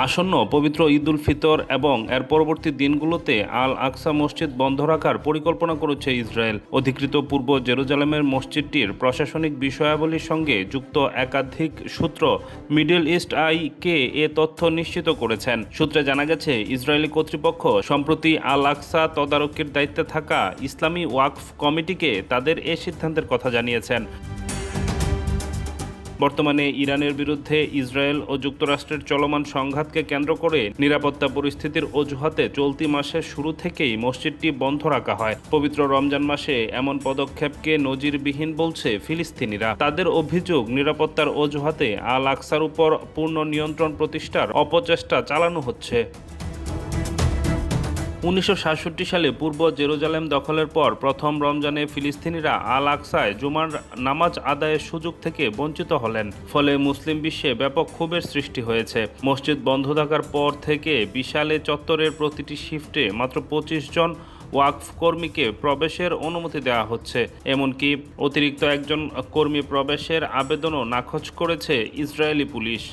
আসন্ন পবিত্র ঈদ উল ফিতর এবং এর পরবর্তী দিনগুলোতে আল আকসা মসজিদ বন্ধ রাখার পরিকল্পনা করেছে ইসরায়েল। অধিকৃত পূর্ব জেরুজালেমের মসজিদটির প্রশাসনিক বিষয়াবলীর সঙ্গে যুক্ত একাধিক সূত্র মিডল ইস্ট আইকে এ তথ্য নিশ্চিত করেছেন। সূত্রে জানা গেছে, ইসরায়েলি কর্তৃপক্ষ সম্প্রতি আল আকসা তদারকির দায়িত্বে থাকা ইসলামী ওয়াকফ কমিটিকে তাদের এ সিদ্ধান্তের কথা জানিয়েছেন। বর্তমানে ইরানের বিরুদ্ধে ইসরায়েল ও যুক্তরাষ্ট্রের চলমান সংঘাতকে কেন্দ্র করে নিরাপত্তা পরিস্থিতির অজুহাতে চলতি মাসের শুরু থেকেই মসজিদটি বন্ধ রাখা হয়। পবিত্র রমজান মাসে এমন পদক্ষেপকে নজিরবিহীন বলছে ফিলিস্তিনিরা। তাদের অভিযোগ, নিরাপত্তার অজুহাতে আল আকসার উপর পূর্ণ নিয়ন্ত্রণ প্রতিষ্ঠার অপচেষ্টা চালানো হচ্ছে। 1967 সালে পূর্ব জেরুজালেম দখলের পর প্রথম রমজানে ফিলিস্তিনিরা আল আকসায় জুমার নামাজ আদায়ের সুযোগ থেকে বঞ্চিত হলেন। ফলে মুসলিম বিশ্বে ব্যাপক ক্ষোভের সৃষ্টি হয়েছে। মসজিদ বন্ধ থাকার পর থেকে বিশালে চত্বরের প্রতিটি শিফটে মাত্র 25 জন ওয়াকফ কর্মীকে প্রবেশের অনুমতি দেওয়া হচ্ছে। এমনকি অতিরিক্ত একজন কর্মী প্রবেশের আবেদনও নাকচ করেছে ইসরায়েলি পুলিশ।